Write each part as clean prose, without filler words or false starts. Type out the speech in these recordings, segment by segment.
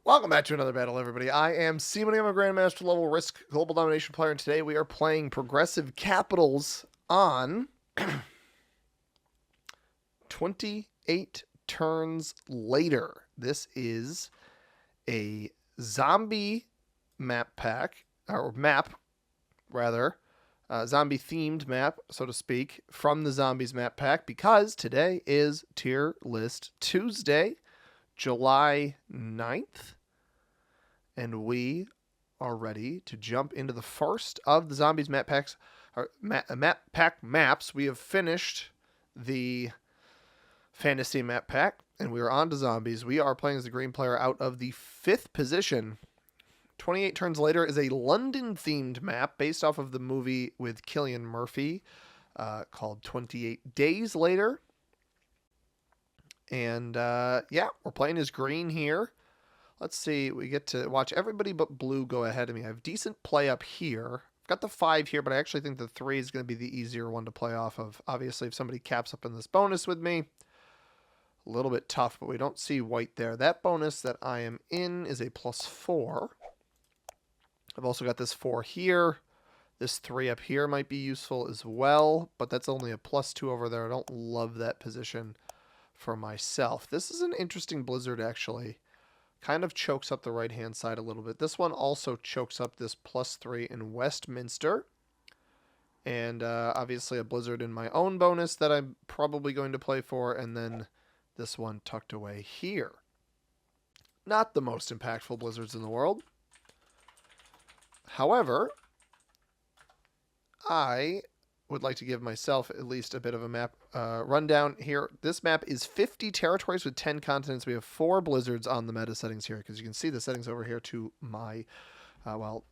Welcome back to another battle, everybody. I am Simon. I'm a Grandmaster level Risk Global Domination player, and today we are playing Progressive Capitals on 28 turns later. This is a zombie map pack, or map, rather. Zombie-themed map, so to speak, from the Zombies map pack, because today is Tier List Tuesday, July 9th, and we are ready to jump into the first of the Zombies map packs, or map pack maps. We have finished the Fantasy map pack, and we are on to Zombies. We are playing as the green player out of the 5th position. 28 turns later is a London-themed map based off of the movie with Cillian Murphy called 28 Days Later. And yeah, we're playing as green here. Let's see, we get to watch everybody but blue go ahead of me. I have decent play up here. I've got the 5 here, but I actually think the 3 is going to be the easier one to play off of. Obviously, if somebody caps up in this bonus with me, a little bit tough, but we don't see white there. That bonus that I am in is a +4. I've also got this 4 here. This 3 up here might be useful as well, but that's only a +2 over there. I don't love that position for myself. This is an interesting blizzard, actually. Kind of chokes up the right-hand side a little bit. This one also chokes up this +3 in Westminster. And obviously a blizzard in my own bonus that I'm probably going to play for, and then this one tucked away here. Not the most impactful blizzards in the world. However, I would like to give myself at least a bit of a map rundown here. This map is 50 territories with 10 continents. We have 4 blizzards on the meta settings here, because you can see the settings over here to my, well,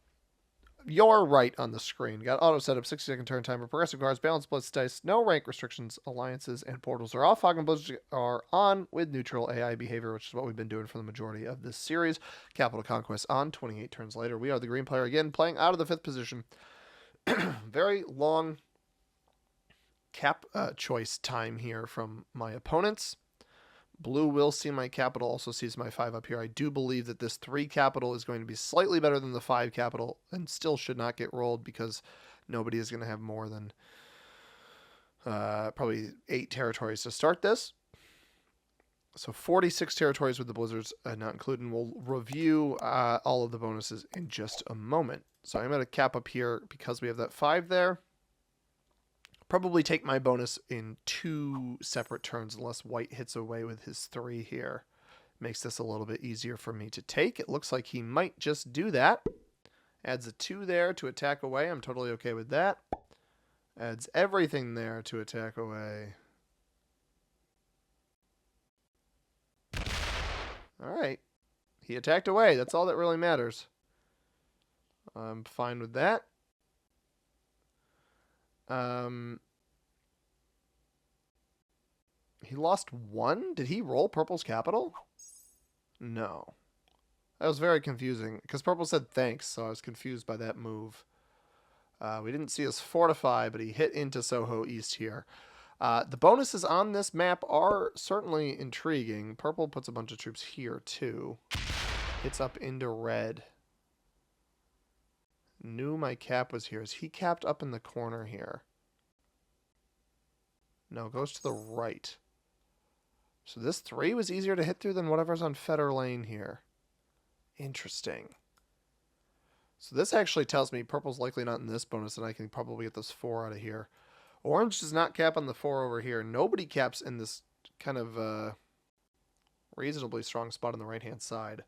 your right on the screen. Got auto setup, 60-second turn timer, progressive guards, balanced blitz dice, no rank restrictions, alliances, and portals are off. Fog and blizzards are on with neutral AI behavior, which is what we've been doing for the majority of this series. Capital Conquest on 28 turns later. We are the green player again, playing out of the 5th position. Very long cap choice time here from my opponents. Blue will see my capital, also sees my 5 up here. I do believe that this 3 capital is going to be slightly better than the 5 capital, and still should not get rolled, because nobody is going to have more than probably 8 territories to start this. So 46 territories with the blizzards not included. We'll review all of the bonuses in just a moment. So I'm going to cap up here because we have that 5 there. Probably take my bonus in 2 separate turns unless white hits away with his 3 here. Makes this a little bit easier for me to take. It looks like he might just do that. Adds a 2 there to attack away. I'm totally okay with that. Adds everything there to attack away. Alright. He attacked away. That's all that really matters. I'm fine with that. He lost 1? Did he roll Purple's capital? No. That was very confusing, because Purple said thanks, so I was confused by that move. We didn't see us fortify, but he hit into Soho East here. The bonuses on this map are certainly intriguing. Purple puts a bunch of troops here, too. Hits up into red. Knew my cap was here. Is he capped up in the corner here? No, goes to the right. So this 3 was easier to hit through than whatever's on Fetter Lane here. Interesting. So this actually tells me Purple's likely not in this bonus, and I can probably get this 4 out of here. Orange does not cap on the 4 over here. Nobody caps in this kind of reasonably strong spot on the right-hand side.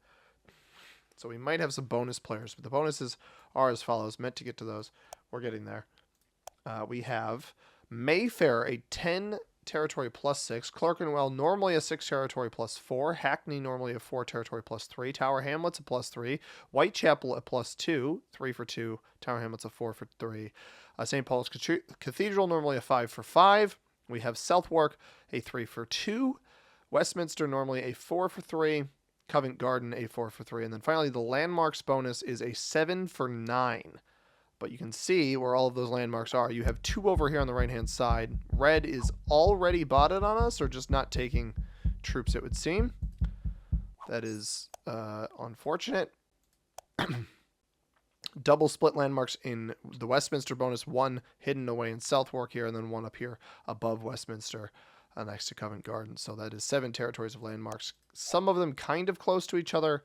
So we might have some bonus players, but the bonuses are as follows. Meant to get to those. We're getting there. We have Mayfair, a 10 territory +6. Clerkenwell, normally a 6 territory +4. Hackney, normally a 4 territory +3. Tower Hamlets, a +3. Whitechapel, a +2. 3 for 2. Tower Hamlets, a 4 for 3. St. Paul's Cathedral, normally a 5 for 5. We have Southwark, a 3 for 2. Westminster, normally a 4 for 3. Covent Garden, a 4 for 3. And then finally, the landmarks bonus is a 7 for 9. But you can see where all of those landmarks are. You have 2 over here on the right-hand side. Red is already botted on us, or just not taking troops, it would seem. That is unfortunate. Double split landmarks in the Westminster bonus, one hidden away in Southwark here, and then one up here above Westminster next to Covent Garden. So that is 7 territories of landmarks. Some of them kind of close to each other,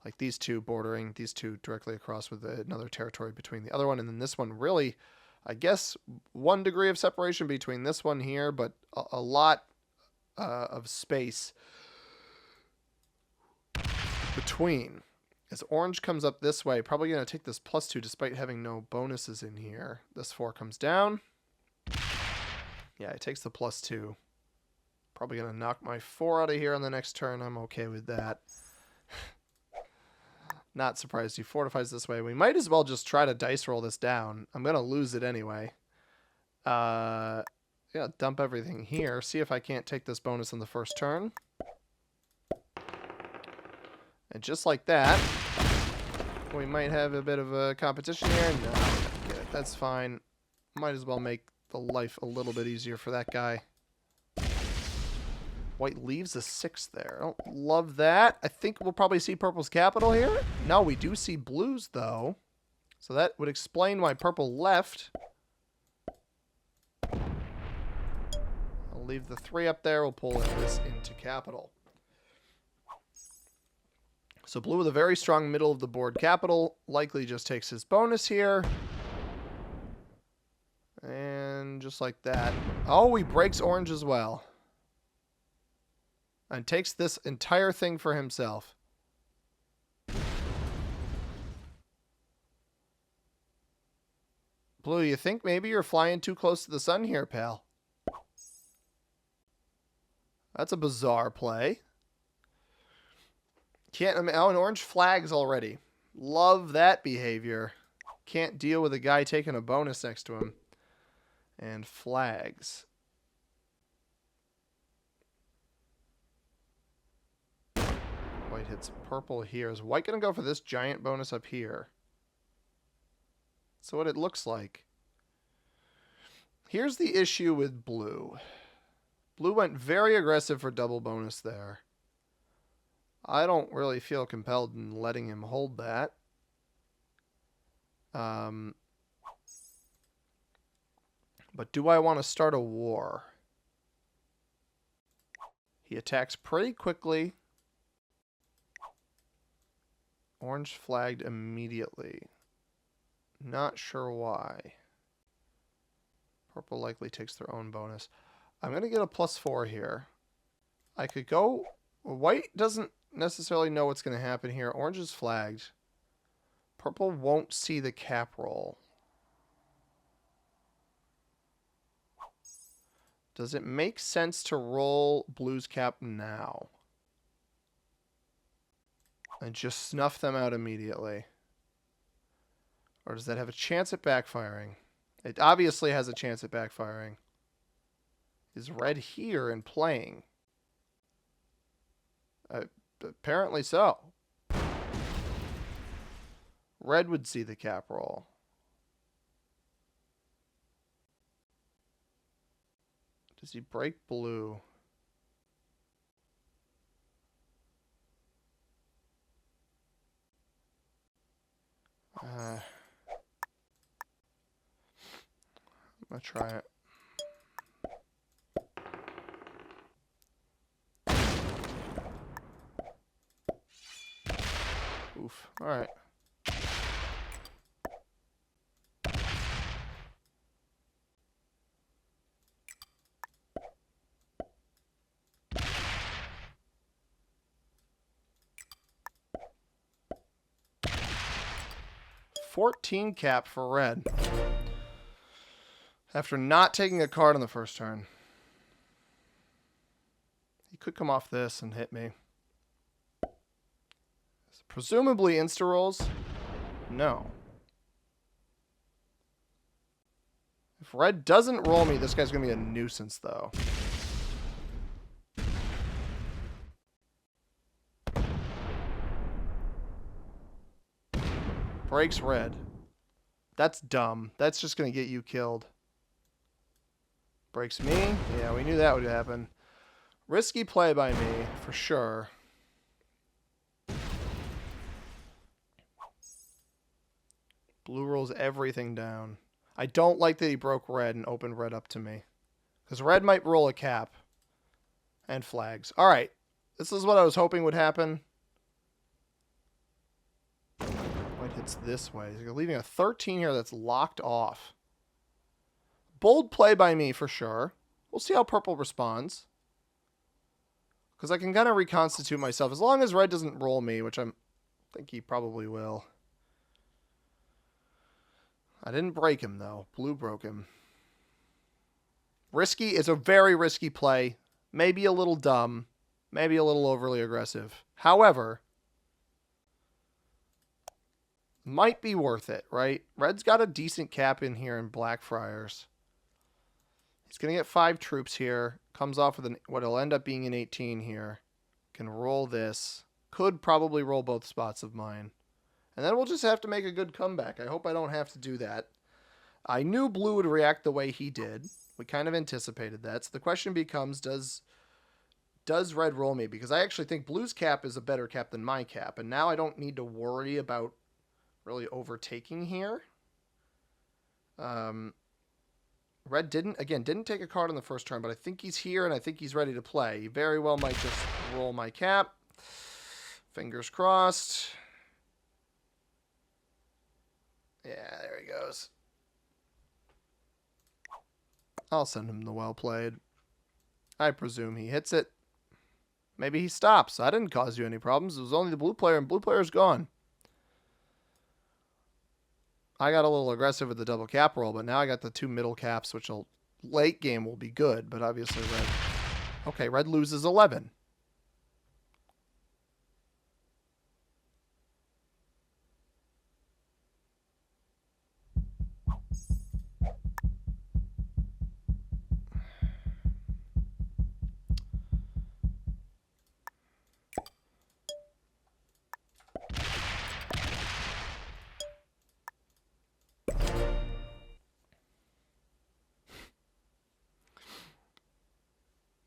like these two bordering, these two directly across with another territory between the other one. And then this one really, I guess, 1 degree of separation between this one here, but a lot of space between. As orange comes up this way, probably going to take this +2 despite having no bonuses in here. This 4 comes down. Yeah, it takes the +2. Probably going to knock my 4 out of here on the next turn. I'm okay with that. Not surprised he fortifies this way. We might as well just try to dice roll this down. I'm going to lose it anyway. Yeah, dump everything here. See if I can't take this bonus on the first turn. And just like that, we might have a bit of a competition here. No, that's fine. Might as well make the life a little bit easier for that guy. White leaves a 6 there. I don't love that. I think we'll probably see purple's capital here. No, we do see blues, though. So that would explain why purple left. I'll leave the 3 up there. We'll pull this into capital. So blue with a very strong middle of the board capital likely just takes his bonus here. And just like that. Oh, he breaks orange as well. And takes this entire thing for himself. Blue, you think maybe you're flying too close to the sun here, pal? That's a bizarre play. Can't, oh, and orange flags already. Love that behavior. Can't deal with a guy taking a bonus next to him. And flags. White hits purple here. Is white going to go for this giant bonus up here? So what it looks like. Here's the issue with blue. Blue went very aggressive for double bonus there. I don't really feel compelled in letting him hold that. But do I want to start a war? He attacks pretty quickly. Orange flagged immediately. Not sure why. Purple likely takes their own bonus. I'm going to get a +4 here. I could go... White doesn't necessarily know what's going to happen here. Orange is flagged. Purple won't see the cap roll. Does it make sense to roll blue's cap now? And just snuff them out immediately? Or does that have a chance at backfiring? It obviously has a chance at backfiring. Is red here and playing? Apparently so. Red would see the cap roll. Does he break blue? I'm gonna try it. Oof. All right. $14 cap for red. After not taking a card on the first turn. He could come off this and hit me. Presumably insta rolls? No. If red doesn't roll me, this guy's going to be a nuisance, though. Breaks red. That's dumb. That's just going to get you killed. Breaks me. Yeah, we knew that would happen. Risky play by me, for sure. Blue rolls everything down. I don't like that he broke red and opened red up to me. Because red might roll a cap. And flags. All right. This is what I was hoping would happen. White hits this way. You're leaving a 13 here that's locked off. Bold play by me for sure. We'll see how purple responds. Because I can kind of reconstitute myself. As long as red doesn't roll me, which I think he probably will. I didn't break him, though. Blue broke him. Risky is a very risky play. Maybe a little dumb. Maybe a little overly aggressive. However, might be worth it, right? Red's got a decent cap in here in Blackfriars. He's going to get 5 troops here. Comes off with what'll end up being an 18 here. Can roll this. Could probably roll both spots of mine. And then we'll just have to make a good comeback. I hope I don't have to do that. I knew blue would react the way he did. We kind of anticipated that. So the question becomes, does red roll me? Because I actually think blue's cap is a better cap than my cap. And now I don't need to worry about really overtaking here. Red didn't take a card on the first turn, but I think he's here and I think he's ready to play. He very well might just roll my cap. Fingers crossed. Yeah, there he goes. I'll send him the well played. I presume he hits it. Maybe he stops. I didn't cause you any problems. It was only the blue player, and blue player's gone. I got a little aggressive with the double cap roll, but now I got the 2 middle caps, which late game will be good, but obviously red. Okay, red loses 11.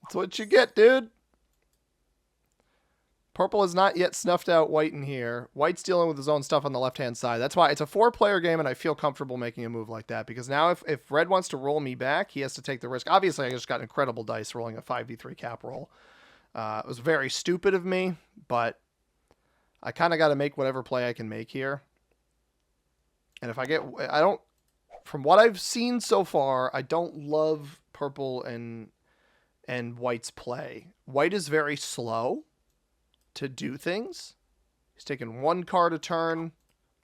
That's what you get, dude. Purple has not yet snuffed out white in here. White's dealing with his own stuff on the left-hand side. That's why it's a 4-player game, and I feel comfortable making a move like that. Because now if red wants to roll me back, he has to take the risk. Obviously, I just got incredible dice rolling a 5v3 cap roll. It was very stupid of me, but I kind of got to make whatever play I can make here. And if I get... From what I've seen so far, I don't love purple and white's play. White is very slow to do things. He's taking 1 card a turn.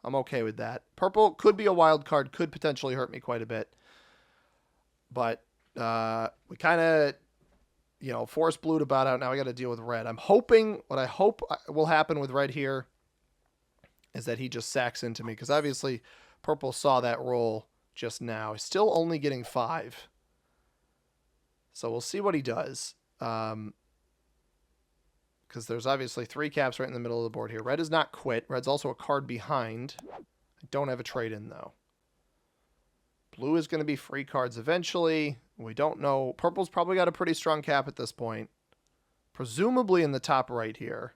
I'm okay with that. Purple could be a wild card, could potentially hurt me quite a bit. But we kind of, forced blue to bow out. Now I got to deal with red. What I hope will happen with red here is that he just sacks into me. Because obviously purple saw that roll just now. He's still only getting 5. So we'll see what he does. Because there's obviously 3 caps right in the middle of the board here. Red is not quit. Red's also a card behind. I don't have a trade in, though. Blue is going to be free cards eventually. We don't know. Purple's probably got a pretty strong cap at this point. Presumably in the top right here.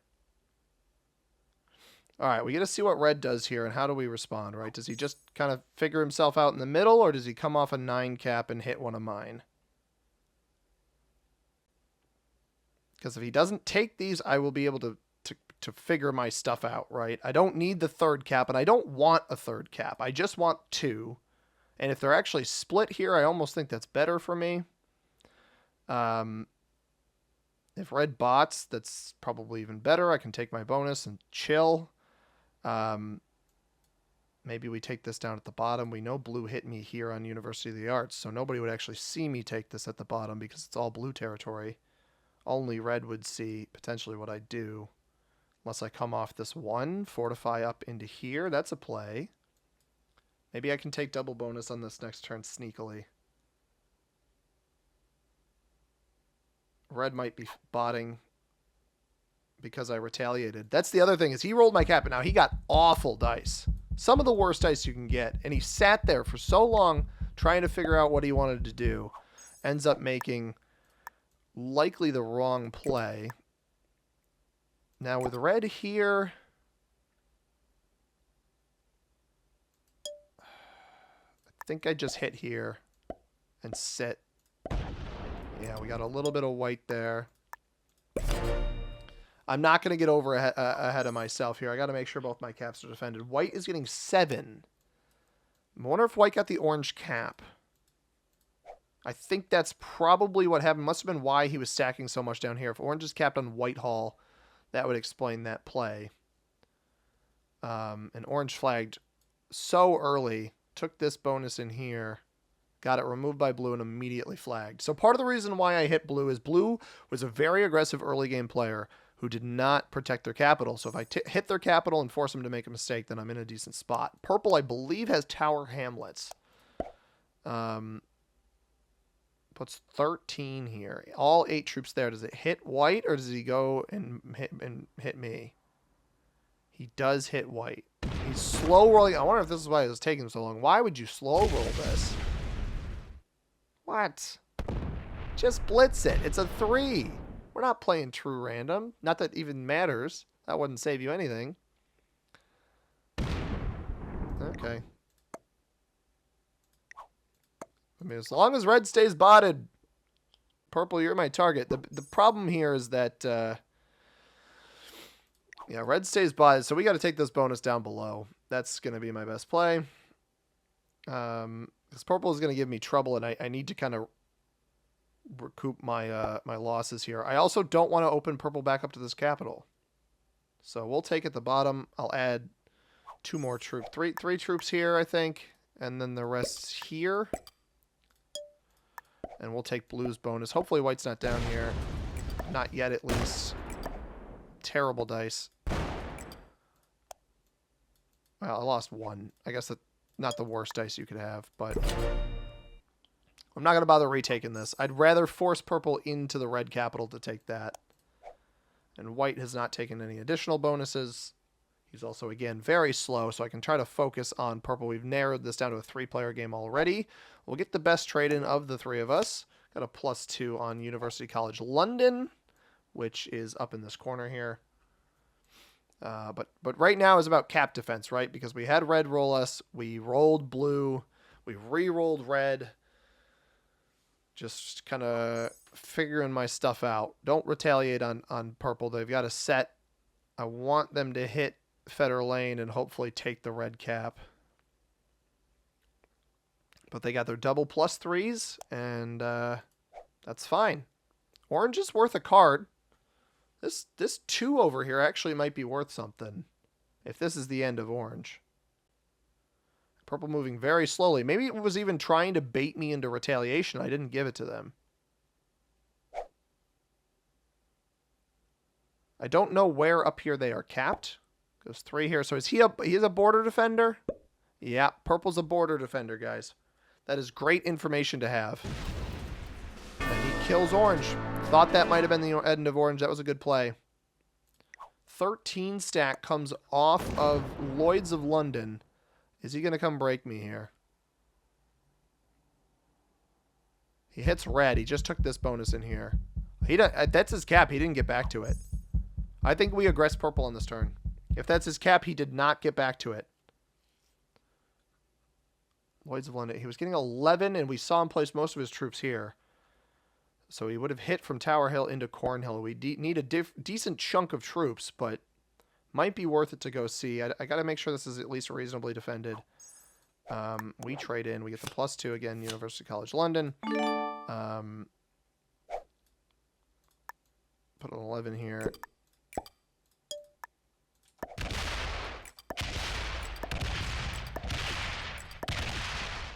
All right, we got to see what red does here and how do we respond, right? Does he just kind of figure himself out in the middle, or does he come off a 9 cap and hit one of mine? Because if he doesn't take these, I will be able to figure my stuff out, right? I don't need the 3rd cap, and I don't want a 3rd cap. I just want 2. And if they're actually split here, I almost think that's better for me. If red bots, that's probably even better. I can take my bonus and chill. Maybe we take this down at the bottom. We know blue hit me here on University of the Arts, so nobody would actually see me take this at the bottom because it's all blue territory. Only red would see potentially what I do. Unless I come off this 1, fortify up into here. That's a play. Maybe I can take double bonus on this next turn sneakily. Red might be botting because I retaliated. That's the other thing, is he rolled my cap, and now he got awful dice. Some of the worst dice you can get. And he sat there for so long trying to figure out what he wanted to do. Ends up making likely the wrong play. Now with red here, think I just hit here and sit. Yeah, we got a little bit of white there. I'm not going to get over ahead of myself here. I got to make sure both my caps are defended. White is getting 7. I wonder if white got the orange cap. I think that's probably what happened. Must have been why he was stacking so much down here. If orange is capped on Whitehall, that would explain that play. And orange flagged so early. Took this bonus in here. Got it removed by blue and immediately flagged. So part of the reason why I hit blue is blue was a very aggressive early game player who did not protect their capital. So if I hit their capital and force them to make a mistake, then I'm in a decent spot. Purple, I believe, has Tower Hamlets. Puts 13 here. All 8 troops there. Does it hit white or does he go and hit me? He does hit white. He's slow rolling. I wonder if this is why it was taking so long. Why would you slow roll this? What? Just blitz it. It's a 3. We're not playing true random. Not that even matters. That wouldn't save you anything. Okay. I mean, as long as red stays botted, purple, you're my target. The problem here is that, yeah, red stays botted, so we got to take this bonus down below. That's going to be my best play. Because purple is going to give me trouble, and I need to kind of recoup my my losses here. I also don't want to open purple back up to this capital. So we'll take at the bottom. I'll add 2 more troops. Three troops here, I think, and then the rest here. And we'll take blue's bonus. Hopefully white's not down here. Not yet, at least. Terrible dice. Well, I lost 1. I guess that's not the worst dice you could have, but I'm not going to bother retaking this. I'd rather force purple into the red capital to take that. And white has not taken any additional bonuses. He's also, again, very slow, so I can try to focus on purple. We've narrowed this down to a 3-player game already. We'll get the best trade-in of the 3 of us. Got a +2 on University College London, which is up in this corner here. But right now is about cap defense, right? Because we had red roll us. We rolled blue. We re-rolled red. Just kind of figuring my stuff out. Don't retaliate on purple. They've got a set. I want them to hit Fetter Lane and hopefully take the red cap. But they got their double +3s, and that's fine. Orange is worth a card. This 2 over here actually might be worth something if this is the end of orange. Purple moving very slowly. Maybe it was even trying to bait me into retaliation. I didn't give it to them. I don't know where up here they are capped. Goes 3 here. So is he's a border defender? Yeah, purple's a border defender, guys. That is great information to have. And he kills orange. Thought that might have been the end of orange. That was a good play. 13 stack comes off of Lloyd's of London. Is he going to come break me here? He hits red. He just took this bonus in here. That's his cap. He didn't get back to it. I think we aggress purple on this turn. If that's his cap, he did not get back to it. Lloyd's of London. He was getting 11, and we saw him place most of his troops here. So he would have hit from Tower Hill into Cornhill. We need a decent chunk of troops, but might be worth it to go see. I got to make sure this is at least reasonably defended. We trade in. We get the +2 again, University College London. Put an 11 here.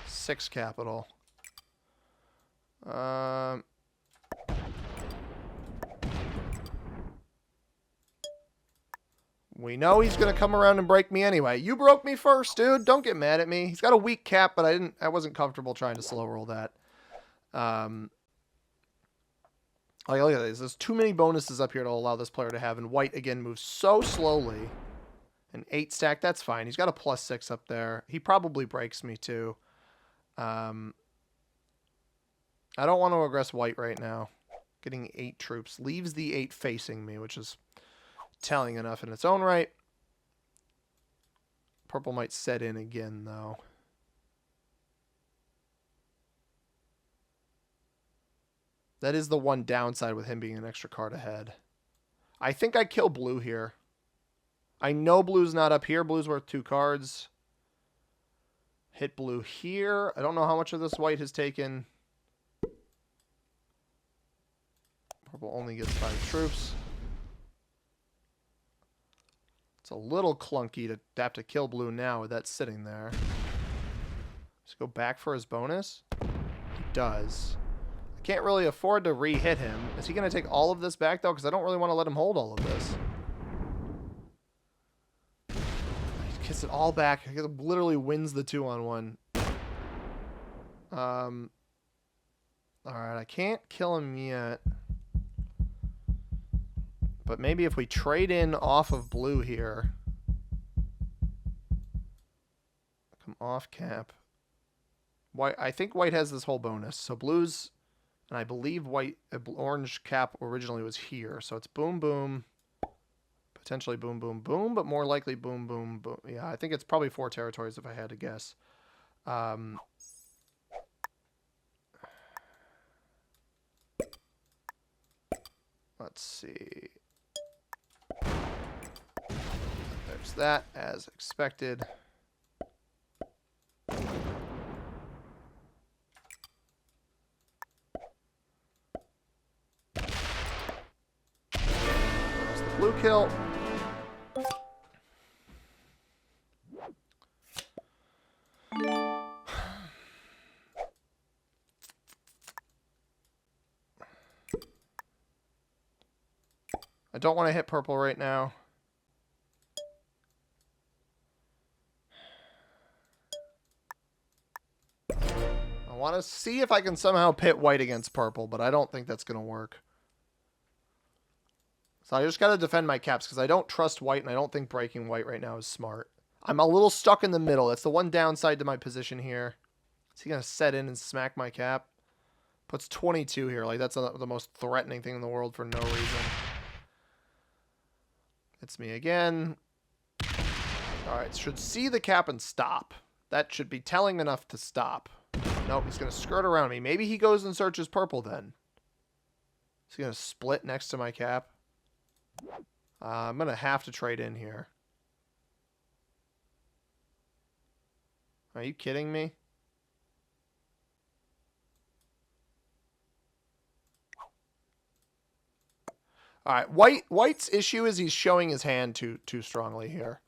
Six capital. We know he's going to come around and break me anyway. You broke me first, dude. Don't get mad at me. He's got a weak cap, but I wasn't comfortable trying to slow roll that. Like, look at this. There's too many bonuses up here to allow this player to have, and white, again, moves so slowly. An 8 stack, that's fine. He's got a +6 up there. He probably breaks me, too. I don't want to aggress white right now. Getting 8 troops. Leaves the 8 facing me, which is telling enough in its own right. Purple might set in again, though. That is the one downside with him being an extra card ahead. I think I kill blue here. I know blue's not up here. Blue's worth 2 cards. Hit blue here. I don't know how much of this white has taken. Purple only gets 5 troops. It's a little clunky to have to kill blue now with that sitting there. Let's go back for his bonus. He does. I can't really afford to re-hit him. Is he going to take all of this back, though? Because I don't really want to let him hold all of this. He gets it all back. He literally wins the 2-on-1. Alright, I can't kill him yet. But maybe if we trade in off of blue here. Come off cap. White, I think white has this whole bonus. So blue's, and I believe white, orange cap originally was here. So it's boom, boom. Potentially boom, boom, boom, but more likely boom, boom, boom. Yeah, I think it's probably 4 territories if I had to guess. Let's see. There's that, as expected. There's the blue kill. I don't want to hit purple right now. I want to see if I can somehow pit white against purple, but I don't think that's going to work. So I just got to defend my caps because I don't trust white, and I don't think breaking white right now is smart. I'm a little stuck in the middle. That's the one downside to my position here. Is he going to set in and smack my cap? Puts 22 here. Like, that's the most threatening thing in the world for no reason. It's me again. Alright, should see the cap and stop. That should be telling enough to stop. Nope, he's going to skirt around me. Maybe he goes and searches purple then. Is he going to split next to my cap? I'm going to have to trade in here. Are you kidding me? All right, white's issue is he's showing his hand too strongly here.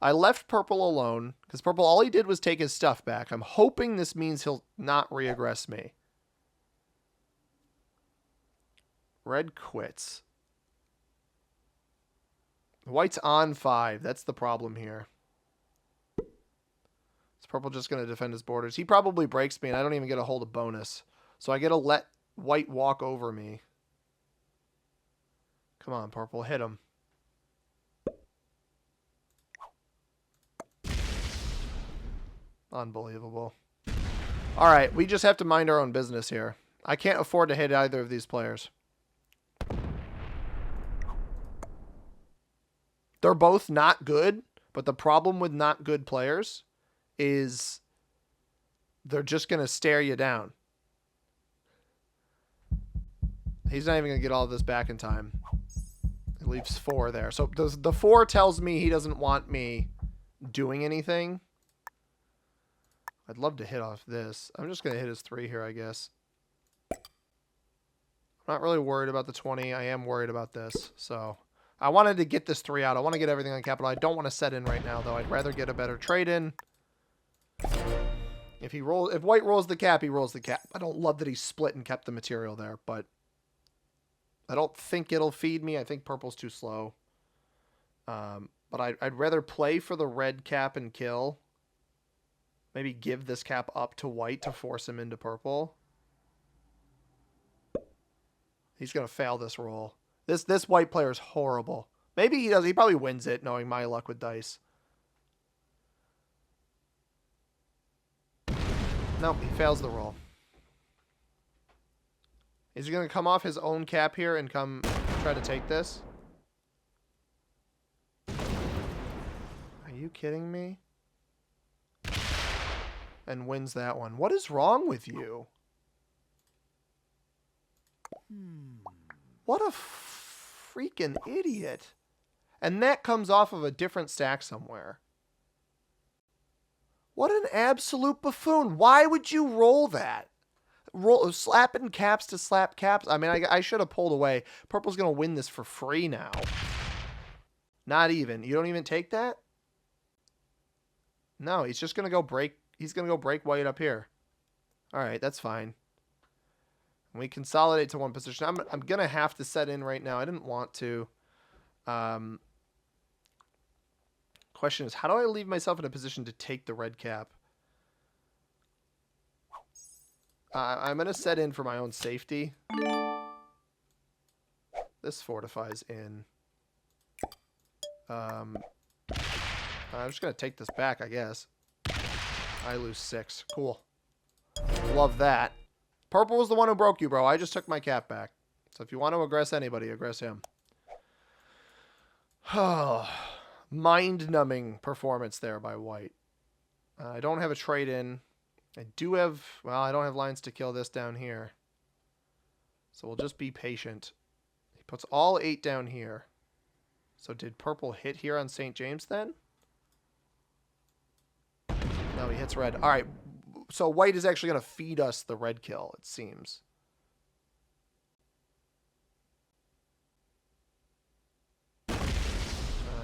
I left purple alone because purple, all he did was take his stuff back. I'm hoping this means he'll not reaggress me. Red quits. White's on 5. That's the problem here. Is purple just going to defend his borders? He probably breaks me, and I don't even get a hold of bonus. So I get to let white walk over me. Come on, purple. Hit him. Unbelievable. All right, we just have to mind our own business here. I can't afford to hit either of these players. They're both not good, but the problem with not good players is they're just going to stare you down. He's not even going to get all of this back in time. It leaves 4 there. So the 4 tells me he doesn't want me doing anything. I'd love to hit off this. I'm just going to hit his 3 here, I guess. I'm not really worried about the 20. I am worried about this. So I wanted to get this 3 out. I want to get everything on capital. I don't want to set in right now, though. I'd rather get a better trade in. If white rolls the cap, he rolls the cap. I don't love that he split and kept the material there, but I don't think it'll feed me. I think purple's too slow. But I'd rather play for the red cap and kill. Maybe give this cap up to white to force him into purple. He's going to fail this roll. This white player is horrible. Maybe he does. He probably wins it, knowing my luck with dice. Nope, he fails the roll. Is he going to come off his own cap here and come try to take this? Are you kidding me? And wins that one. What is wrong with you? What a freaking idiot. And that comes off of a different stack somewhere. What an absolute buffoon. Why would you roll that? Slapping caps to slap caps. I mean, I should have pulled away. Purple's going to win this for free now. Not even. You don't even take that? No, he's just going to go break. He's going to go break white up here. All right, that's fine. And we consolidate to one position. I'm going to have to set in right now. I didn't want to. Question is, how do I leave myself in a position to take the red cap? I'm going to set in for my own safety. This fortifies in. I'm just going to take this back, I guess. I lose 6. Cool. Love that. Purple was the one who broke you, bro. I just took my cap back. So if you want to aggress anybody, aggress him. Mind-numbing performance there by white. I don't have a trade-in. I do have... Well, I don't have lines to kill this down here. So we'll just be patient. He puts all 8 down here. So did purple hit here on St. James then? No, he hits red. All right. So white is actually going to feed us the red kill, it seems.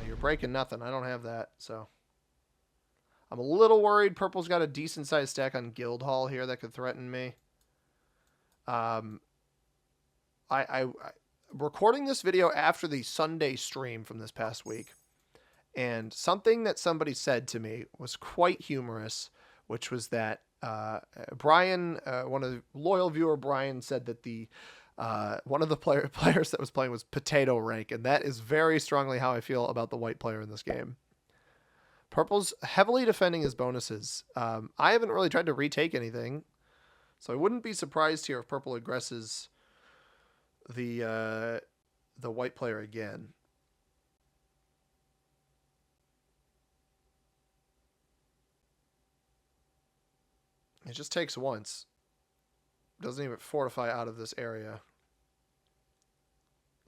You're breaking nothing. I don't have that, so... I'm a little worried. Purple's got a decent-sized stack on Guildhall here that could threaten me. I'm recording this video after the Sunday stream from this past week. And something that somebody said to me was quite humorous, which was that Brian, one of the loyal viewer Brian, said that the one of the players that was playing was potato rank, and that is very strongly how I feel about the white player in this game. Purple's heavily defending his bonuses. I haven't really tried to retake anything, so I wouldn't be surprised here if purple aggresses the white player again. It just takes once. Doesn't even fortify out of this area.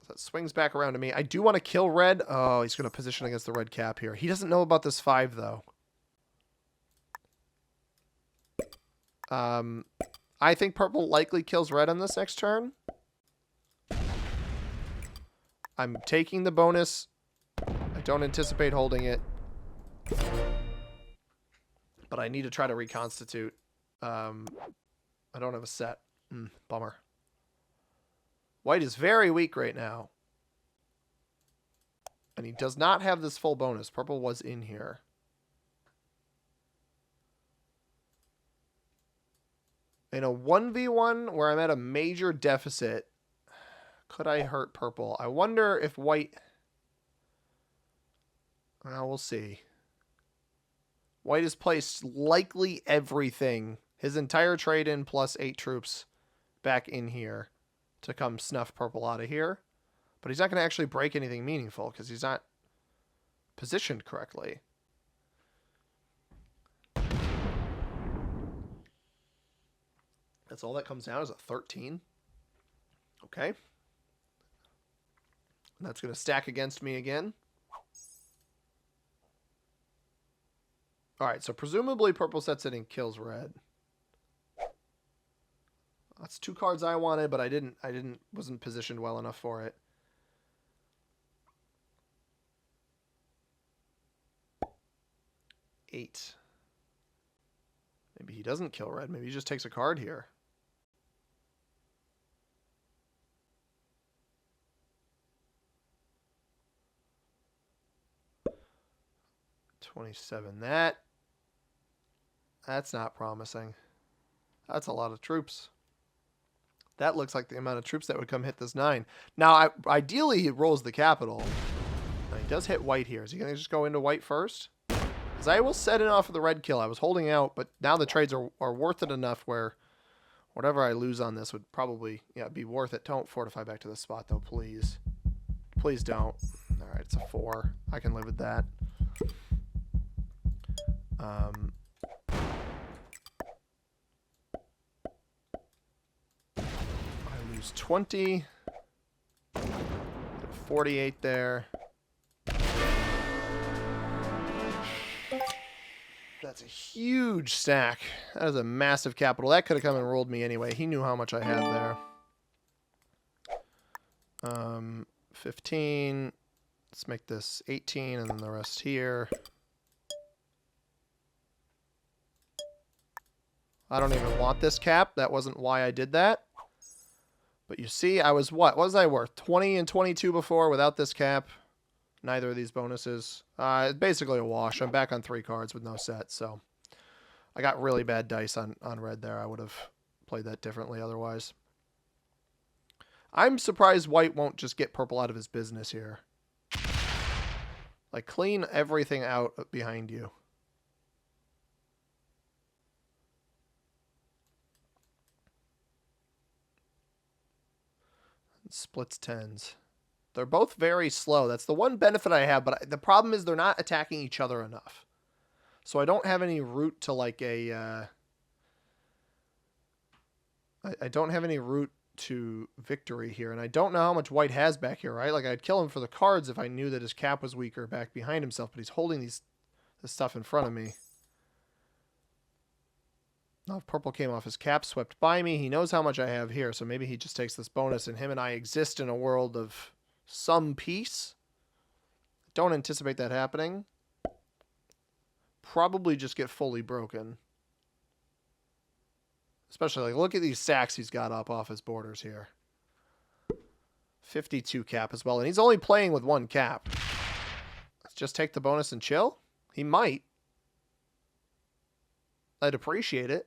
So it swings back around to me. I do want to kill red. Oh, he's going to position against the red cap here. He doesn't know about this 5, though. I think purple likely kills red on this next turn. I'm taking the bonus. I don't anticipate holding it. But I need to try to reconstitute. I don't have a set. Bummer. White is very weak right now. And he does not have this full bonus. Purple was in here. In a 1v1 where I'm at a major deficit, could I hurt purple? I wonder if white... Well, we'll see. White has placed likely everything, his entire trade-in plus 8 troops back in here to come snuff purple out of here. But he's not going to actually break anything meaningful because he's not positioned correctly. That's all that comes down is a 13. Okay. And that's going to stack against me again. All right, so presumably purple sets it and kills red. That's 2 cards I wanted, but wasn't positioned well enough for it. Eight. Maybe he doesn't kill red. Maybe he just takes a card here. $27. That's not promising. That's a lot of troops. That looks like the amount of troops that would come hit this 9. Now, ideally, he rolls the capital. Now, he does hit white here. Is he going to just go into white first? Because I will set it off for the red kill. I was holding out, but now the trades are worth it enough where whatever I lose on this would probably be worth it. Don't fortify back to this spot, though, please. Please don't. All right, it's a 4. I can live with that. I lose There's 20. 48 there. That's a huge stack. That is a massive capital. That could have come and rolled me anyway. He knew how much I had there. 15. Let's make this 18 and then the rest here. I don't even want this cap. That wasn't why I did that. But you see, I was what? What was I worth? 20 and 22 before without this cap. Neither of these bonuses. It's basically a wash. I'm back on 3 cards with no set, so I got really bad dice on red there. I would have played that differently otherwise. I'm surprised white won't just get purple out of his business here. Like, clean everything out behind you. Splits 10s. They're both very slow. That's the one benefit I have, but the problem is they're not attacking each other enough. So I don't have any route to like a... I don't have any route to victory here, and I don't know how much white has back here, right? Like, I'd kill him for the cards if I knew that his cap was weaker back behind himself, but he's holding this stuff in front of me. Now, if purple came off his cap, swept by me, he knows how much I have here, so maybe he just takes this bonus, and him and I exist in a world of some peace. Don't anticipate that happening. Probably just get fully broken. Especially, like, look at these stacks he's got up off his borders here. 52 cap as well, and he's only playing with 1 cap. Let's just take the bonus and chill. He might. I'd appreciate it.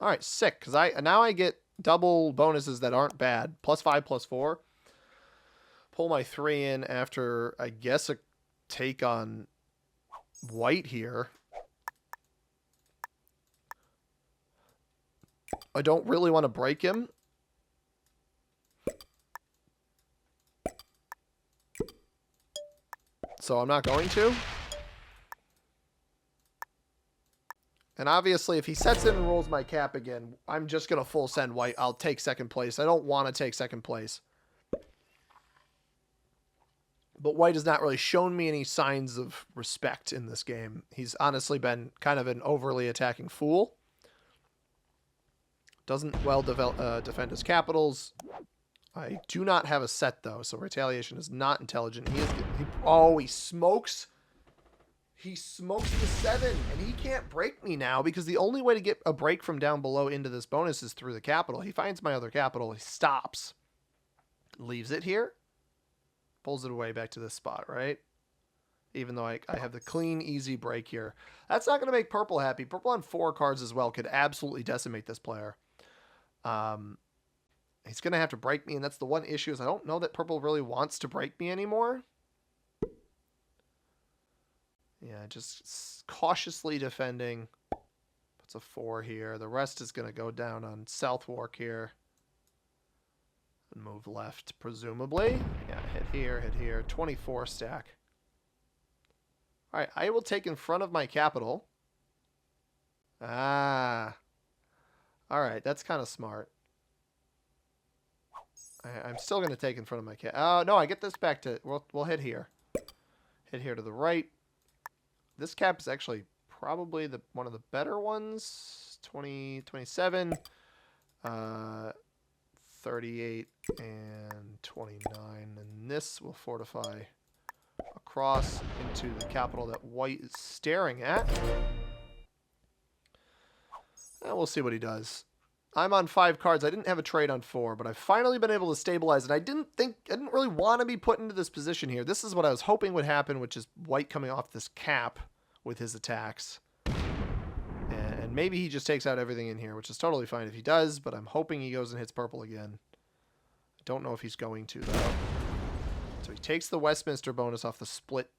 All right, sick, because now I get double bonuses that aren't bad. +5, +4. Pull my 3 in after, I guess, a take on white here. I don't really want to break him. So I'm not going to. And obviously, if he sets in and rolls my cap again, I'm just going to full send white. I'll take second place. I don't want to take second place. But white has not really shown me any signs of respect in this game. He's honestly been kind of an overly attacking fool. Doesn't well defend his capitals. I do not have a set, though, so retaliation is not intelligent. He smokes... He smokes the 7, and he can't break me now because the only way to get a break from down below into this bonus is through the capital. He finds my other capital. He stops. Leaves it here. Pulls it away back to this spot, right? Even though I have the clean, easy break here. That's not going to make purple happy. Purple on 4 cards as well could absolutely decimate this player. He's going to have to break me, and that's the one issue is I don't know that purple really wants to break me anymore. Yeah, just cautiously defending. Puts a 4 here. The rest is going to go down on Southwark here. And move left, presumably. Yeah, hit here. 24 stack. All right, I will take in front of my capital. Ah. All right, that's kind of smart. I'm still going to take in front of my cap. Oh, no, I get this back to... We'll hit here. Hit here to the right. This cap is actually probably one of the better ones. 20, 27, 38, and 29. And this will fortify across into the capital that white is staring at. And we'll see what he does. I'm on 5 cards. I didn't have a trade on 4, but I've finally been able to stabilize. And I didn't really want to be put into this position here. This is what I was hoping would happen, which is white coming off this cap with his attacks. And maybe he just takes out everything in here, which is totally fine if he does, but I'm hoping he goes and hits purple again. I don't know if he's going to, though. So he takes the Westminster bonus off the split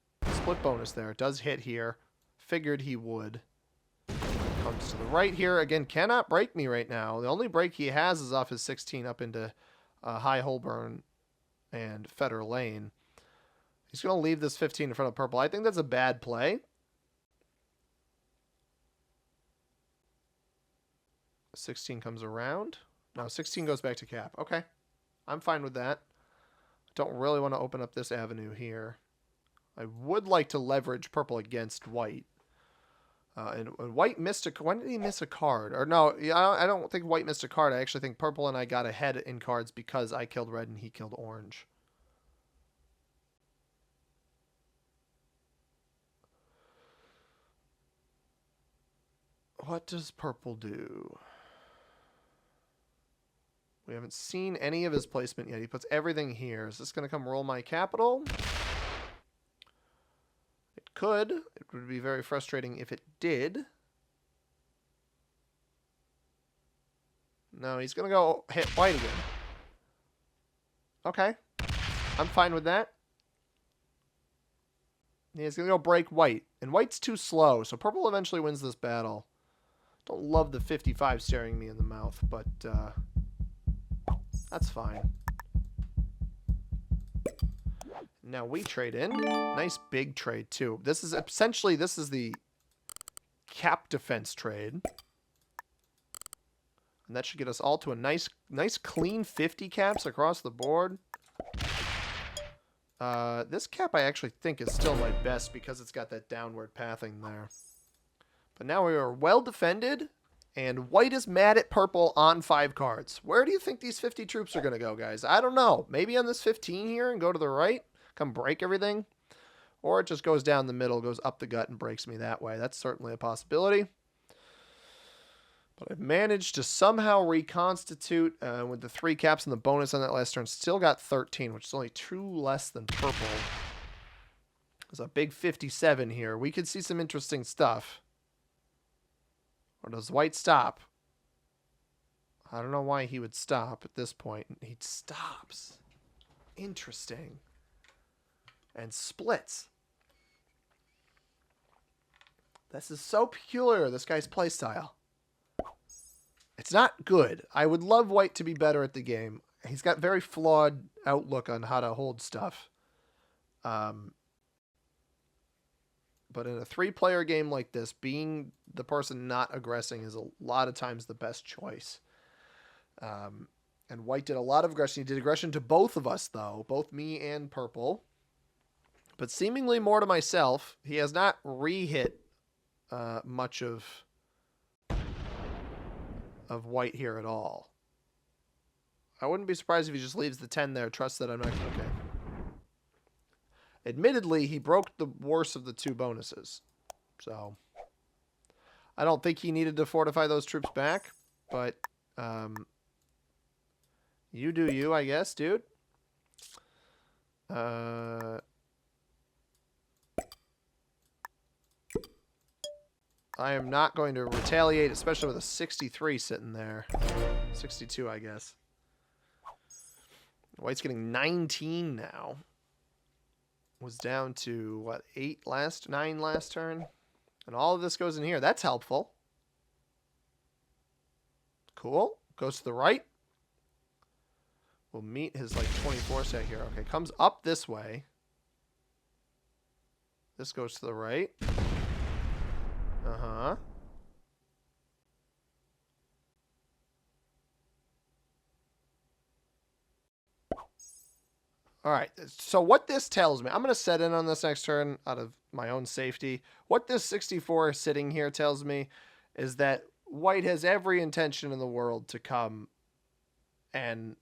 bonus there. It does hit here. Figured he would. Comes to the right here. Again, cannot break me right now. The only break he has is off his 16 up into High Holborn and Fetter Lane. He's going to leave this 15 in front of purple. I think that's a bad play. 16 comes around. No, 16 goes back to cap. Okay. I'm fine with that. Don't really want to open up this avenue here. I would like to leverage purple against white. And white missed a... When did he miss a card? Or no, I don't think white missed a card. I actually think purple and I got ahead in cards because I killed red and he killed orange. What does purple do? We haven't seen any of his placement yet. He puts everything here. Is this going to come roll my capital? It could. It would be very frustrating if it did. No, he's going to go hit white again. Okay. I'm fine with that. Yeah, he's going to go break white. And white's too slow, so purple eventually wins this battle. Don't love the 55 staring me in the mouth, but that's fine. Now we trade in. Nice big trade, too. This is essentially, this is the cap defense trade. And that should get us all to a nice clean 50 caps across the board. This cap I actually think is still my best because it's got that downward pathing there. But now we are well defended, and white is mad at purple on 5 cards. Where do you think these 50 troops are going to go, guys? I don't know. Maybe on this 15 here and go to the right, come break everything. Or it just goes down the middle, goes up the gut, and breaks me that way. That's certainly a possibility. But I've managed to somehow reconstitute with the 3 caps and the bonus on that last turn. Still got 13, which is only 2 less than purple. There's a big 57 here. We could see some interesting stuff. Or does white stop? I don't know why he would stop at this point. He stops. Interesting. And splits. This is so peculiar, this guy's playstyle. It's not good. I would love white to be better at the game. He's got very flawed outlook on how to hold stuff. But in a 3-player game like this, being the person not aggressing is a lot of times the best choice. And white did a lot of aggression. He did aggression to both of us, though. Both me and purple. But seemingly more to myself. He has not re-hit much of white here at all. I wouldn't be surprised if he just leaves the 10 there. Trust that I'm not... Okay. Admittedly, he broke the worst of the 2 bonuses. So, I don't think he needed to fortify those troops back. But, you do you, I guess, dude. I am not going to retaliate, especially with a 63 sitting there. 62, I guess. White's getting 19 now. Was down to, what, 9 last turn? And all of this goes in here. That's helpful. Cool. Goes to the right. We'll meet his, 24 stack here. Okay, comes up this way. This goes to the right. Uh-huh. All right, so what this tells me, I'm going to set in on this next turn out of my own safety. What this 64 sitting here tells me is that white has every intention in the world to come and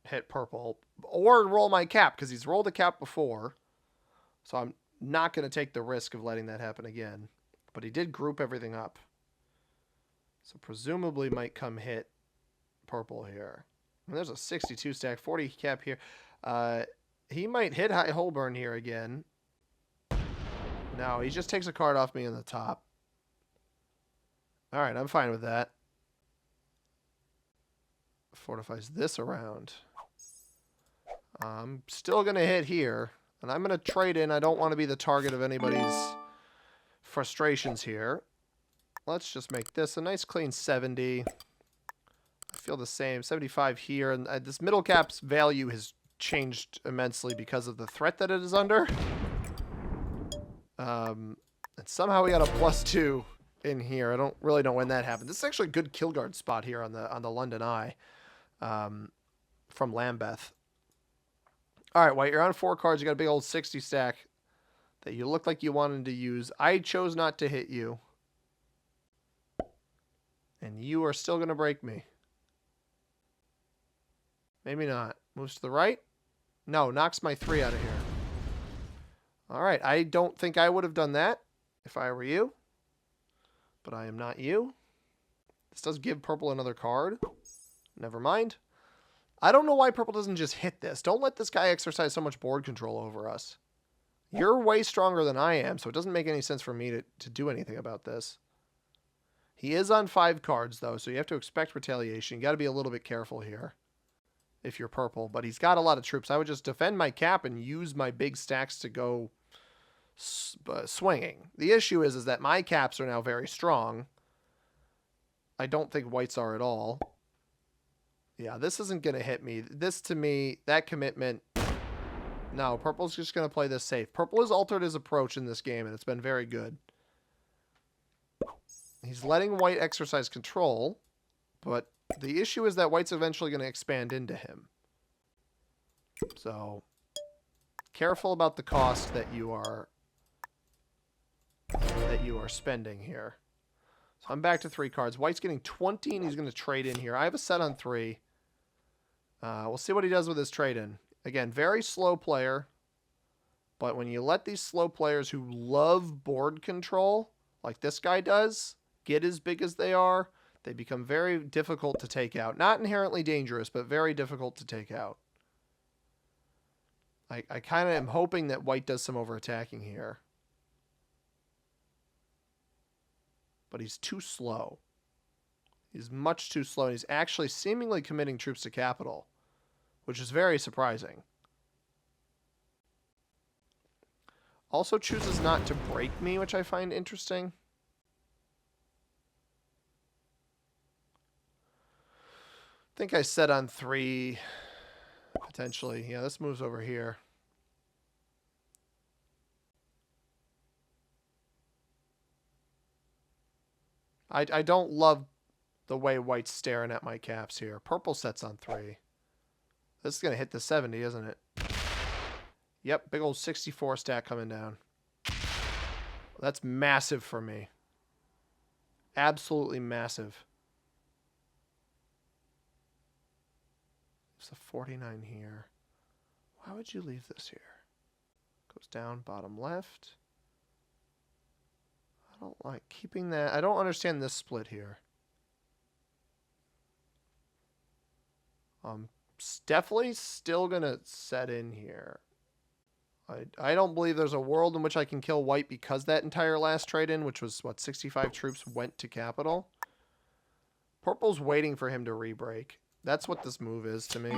hit purple or roll my cap because he's rolled a cap before. So I'm not going to take the risk of letting that happen again. But he did group everything up. So presumably might come hit purple here. And there's a 62 stack, 40 cap here. He might hit High Holborn here again. No, he just takes a card off me in the top. All right, I'm fine with that. Fortifies this around. I'm still going to hit here. And I'm going to trade in. I don't want to be the target of anybody's frustrations here. Let's just make this a nice clean 70. I feel the same. 75 here. And this middle cap's value has changed immensely because of the threat that it is under. And somehow we got a +2 in here. I don't really know when that happened. This is actually a good kill guard spot here on the London Eye, from Lambeth. All right, White, you're on 4 cards. You got a big old 60 stack that you look like you wanted to use. I chose not to hit you. And you are still going to break me. Maybe not. Moves to the right. No, knocks my 3 out of here. All right, I don't think I would have done that if I were you. But I am not you. This does give purple another card. Never mind. I don't know why purple doesn't just hit this. Don't let this guy exercise so much board control over us. You're way stronger than I am, so it doesn't make any sense for me to do anything about this. He is on 5 cards, though, so you have to expect retaliation. You got to be a little bit careful here if you're purple. But he's got a lot of troops. I would just defend my cap and use my big stacks to go swinging. The issue is that my caps are now very strong. I don't think whites are at all. Yeah, this isn't going to hit me. This, to me, that commitment... No, purple's just going to play this safe. Purple has altered his approach in this game, and it's been very good. He's letting white exercise control, but the issue is that white's eventually going to expand into him. So, careful about the cost that you are spending here. So I'm back to 3 cards. White's getting 20, and he's going to trade in here. I have a set on 3. We'll see what he does with his trade-in. Again, very slow player. But when you let these slow players who love board control, like this guy does, get as big as they are, they become very difficult to take out. Not inherently dangerous, but very difficult to take out. I kind of am hoping that white does some over-attacking here. But he's too slow. He's much too slow. And he's actually seemingly committing troops to capital, which is very surprising. Also chooses not to break me, which I find interesting. I think I set on 3, potentially. Yeah, this moves over here. I don't love the way white's staring at my caps here. Purple sets on 3. This is going to hit the 70, isn't it? Yep, big old 64 stack coming down. That's massive for me. Absolutely massive. There's a 49 here. Why would you leave this here? Goes down, bottom left. I don't like keeping that. I don't understand this split here. Definitely still going to set in here. I don't believe there's a world in which I can kill white because that entire last trade-in, which was, what, 65 troops, went to capital. Purple's waiting for him to re-break. That's what this move is to me.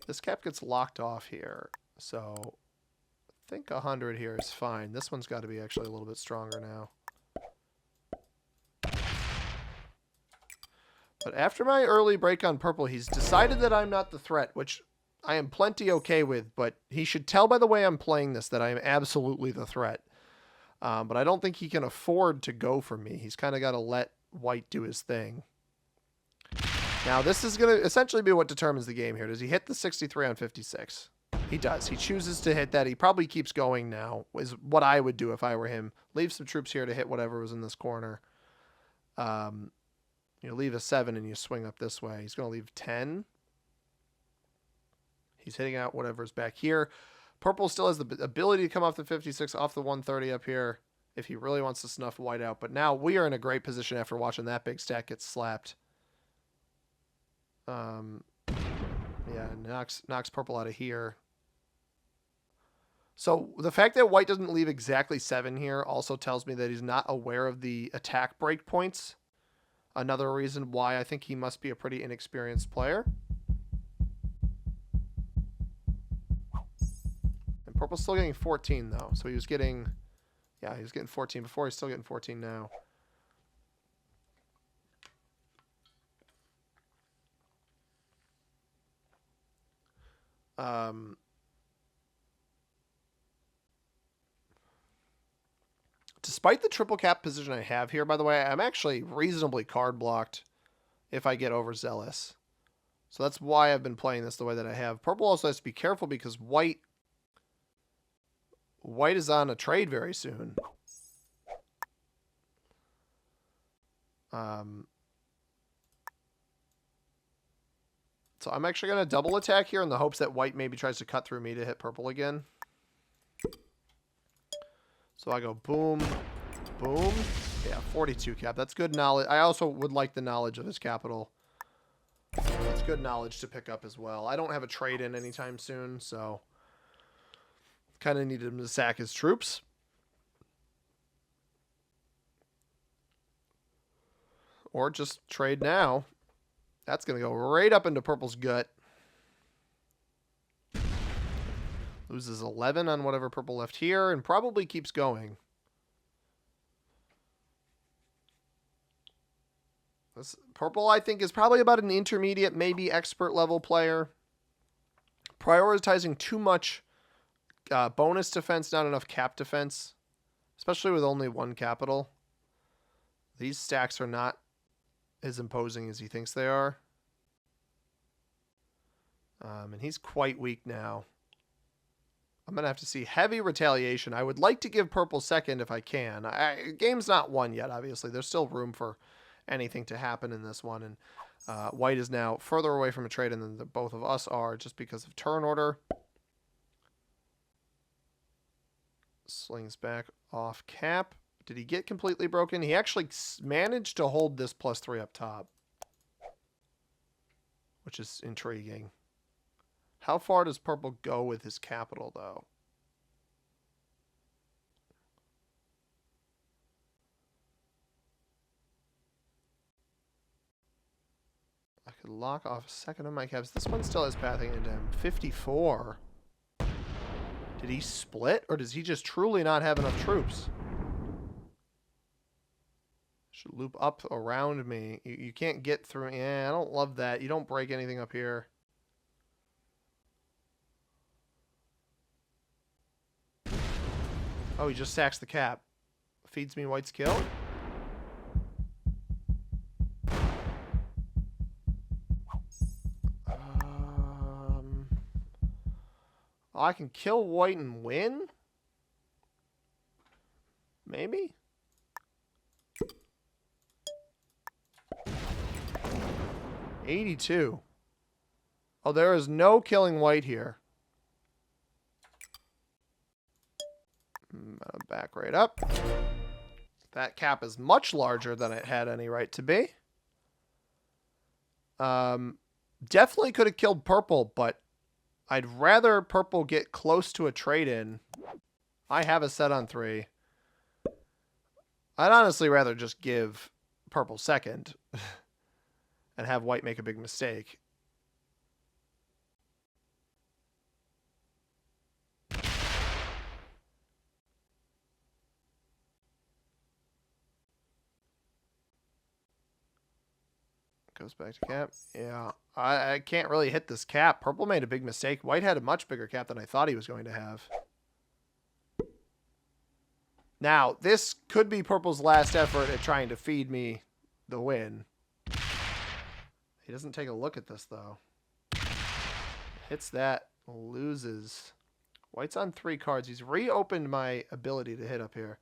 This cap gets locked off here, so I think 100 here is fine. This one's got to be actually a little bit stronger now. But after my early break on purple, he's decided that I'm not the threat, which I am plenty okay with, but he should tell by the way I'm playing this that I am absolutely the threat. But I don't think he can afford to go for me. He's kind of got to let white do his thing. Now, this is going to essentially be what determines the game here. Does he hit the 63 on 56? He does. He chooses to hit that. He probably keeps going now, is what I would do if I were him. Leave some troops here to hit whatever was in this corner. You leave a 7 and you swing up this way. He's going to leave 10. He's hitting out whatever's back here. Purple still has the ability to come off the 56, off the 130 up here if he really wants to snuff white out. But now we are in a great position after watching that big stack get slapped. Yeah, knocks purple out of here. So the fact that white doesn't leave exactly 7 here also tells me that he's not aware of the attack breakpoints. Another reason why I think he must be a pretty inexperienced player. And purple's still getting 14 though. So he was getting, yeah, he was getting 14 before. He's still getting 14 now. Despite the triple cap position I have here, by the way, I'm actually reasonably card blocked if I get overzealous. So that's why I've been playing this the way that I have. Purple also has to be careful because white is on a trade very soon. So I'm actually going to double attack here in the hopes that white maybe tries to cut through me to hit purple again. So I go boom, boom. Yeah, 42 cap. That's good knowledge. I also would like the knowledge of his capital. That's good knowledge to pick up as well. I don't have a trade in anytime soon, so kind of needed him to sack his troops. Or just trade now. That's going to go right up into purple's gut. Loses 11 on whatever purple left here and probably keeps going. This purple, I think, is probably about an intermediate, maybe expert level player. Prioritizing too much bonus defense, not enough cap defense, especially with only one capital. These stacks are not as imposing as he thinks they are. And he's quite weak now. I'm going to have to see heavy retaliation. I would like to give purple second if I can. Game's not won yet, obviously. There's still room for anything to happen in this one. And white is now further away from a trade than both of us are just because of turn order. Slings back off cap. Did he get completely broken? He actually managed to hold this +3 up top, which is intriguing. How far does purple go with his capital, though? I could lock off a second of my caps. This one still has pathing into him. 54. Did he split, or does he just truly not have enough troops? Should loop up around me. You can't get through. Yeah, I don't love that. You don't break anything up here. Oh, he just sacks the cap. Feeds me white's kill. Oh, I can kill white and win? Maybe? $82. Oh, there is no killing white here. I'm gonna back right up. That cap is much larger than it had any right to be. Definitely could have killed purple, but I'd rather purple get close to a trade-in. I have a set on 3. I'd honestly rather just give purple second and have white make a big mistake. Goes back to cap. Yeah, I can't really hit this cap. Purple made a big mistake. White had a much bigger cap than I thought he was going to have. Now, this could be purple's last effort at trying to feed me the win. He doesn't take a look at this, though. Hits that, loses. White's on 3 cards. He's reopened my ability to hit up here.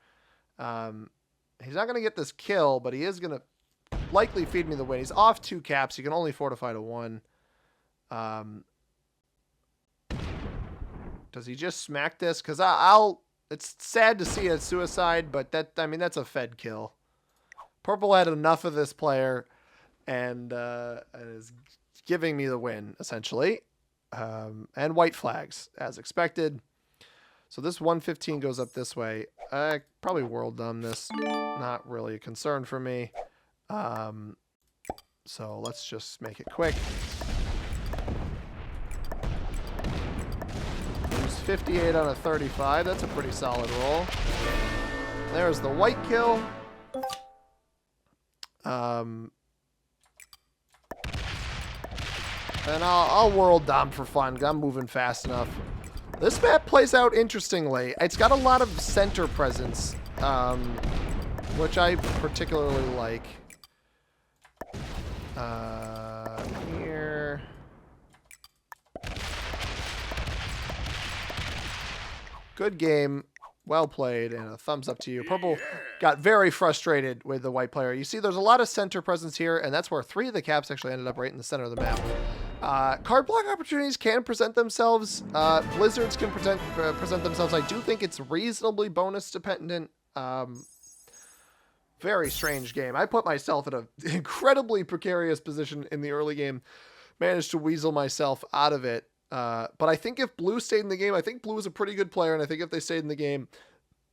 He's not going to get this kill, but he is going to likely feed me the win. He's off 2 caps. He can only fortify to 1. Does he just smack this? Because it's sad to see a suicide, but that's a fed kill. Purple had enough of this player and is giving me the win, essentially. And white flags, as expected. So this 115 goes up this way. I probably world dumb this. Not really a concern for me. So let's just make it quick. Use 58 on a 35. That's a pretty solid roll. There's the white kill. And I'll world dom for fun. I'm moving fast enough. This map plays out interestingly. It's got a lot of center presence, which I particularly like. Here. Good game. Well played, and a thumbs up to you. Purple got very frustrated with the white player. You see, there's a lot of center presence here, and that's where 3 of the caps actually ended up right in the center of the map. Card block opportunities can present themselves. Blizzards can present themselves. I do think it's reasonably bonus dependent. Very strange game. I put myself in an incredibly precarious position in the early game. Managed to weasel myself out of it. But I think if blue stayed in the game, I think blue is a pretty good player, and I think if they stayed in the game,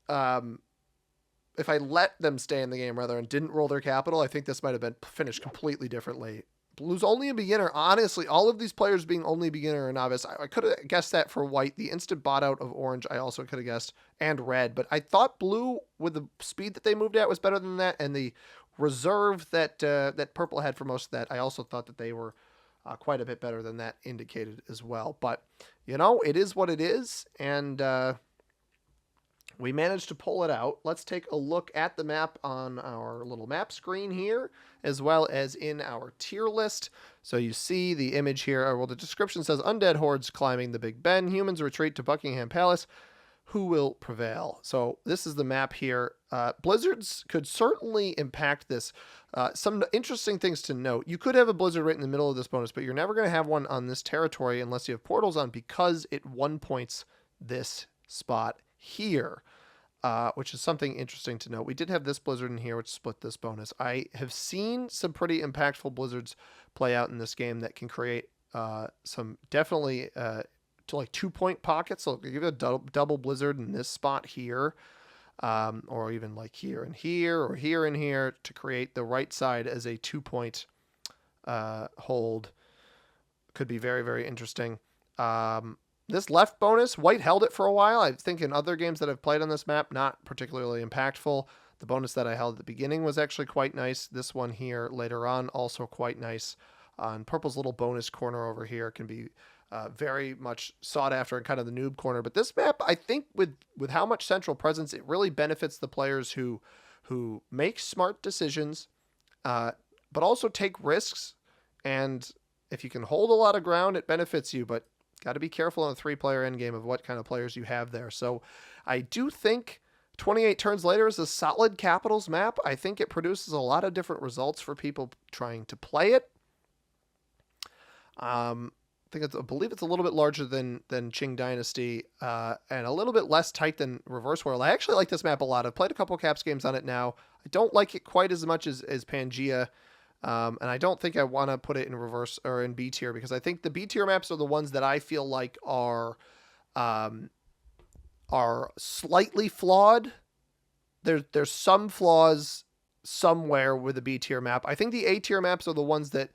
if I let them stay in the game rather and didn't roll their capital, I think this might have been finished completely differently. Blue's only a beginner. Honestly, all of these players being only beginner or novice, I could have guessed that for white. The instant bot out of orange, I also could have guessed, and red. But I thought blue, with the speed that they moved at, was better than that, and the reserve that that purple had for most of that, I also thought that they were quite a bit better than that indicated as well. But, you know, it is what it is, and we managed to pull it out. Let's take a look at the map on our little map screen here, as well as in our tier list. So you see the image here. Well, the description says, undead hordes climbing the Big Ben. Humans retreat to Buckingham Palace. Who will prevail? So this is the map here. Blizzards could certainly impact this. Some interesting things to note. You could have a blizzard right in the middle of this bonus, but you're never going to have one on this territory unless you have portals on, because it one-points this spot here, which is something interesting to note. We did have this blizzard in here, which split this bonus. I have seen some pretty impactful blizzards play out in this game that can create some definitely to like 2-point pockets. So give it a double blizzard in this spot here, or even like here and here, or here and here, to create the right side as a 2-point hold. Could be very, very interesting. This left bonus, white held it for a while. I think in other games that I've played on this map, not particularly impactful. The bonus that I held at the beginning was actually quite nice. This one here later on, also quite nice. And purple's little bonus corner over here can be very much sought after in kind of the noob corner. But this map, I think with how much central presence, it really benefits the players who make smart decisions, but also take risks. And if you can hold a lot of ground, it benefits you. But got to be careful on a 3-player endgame of what kind of players you have there. So I do think 28 turns later is a solid Capitals map. I think it produces a lot of different results for people trying to play it. I believe it's a little bit larger than Qing Dynasty, and a little bit less tight than Reverse World. I actually like this map a lot. I've played a couple Caps games on it now. I don't like it quite as much as Pangea, and I don't think I want to put it in reverse or in B tier, because I think the B tier maps are the ones that I feel like are slightly flawed. There's some flaws somewhere with the B tier map. I think the A tier maps are the ones that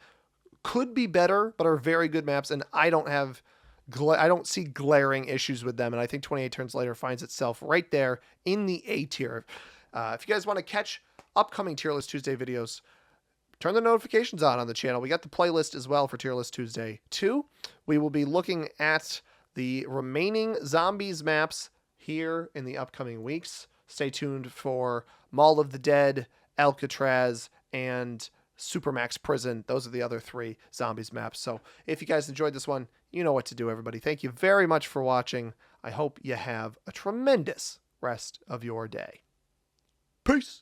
could be better, but are very good maps, and I don't see glaring issues with them, and I think 28 turns later finds itself right there in the A tier. If you guys want to catch upcoming Tier List Tuesday videos, turn the notifications on the channel. We got the playlist as well for Tier List Tuesday 2. We will be looking at the remaining Zombies maps here in the upcoming weeks. Stay tuned for Mall of the Dead, Alcatraz, and Supermax Prison. Those are the other 3 Zombies maps. So if you guys enjoyed this one, you know what to do, everybody. Thank you very much for watching. I hope you have a tremendous rest of your day. Peace.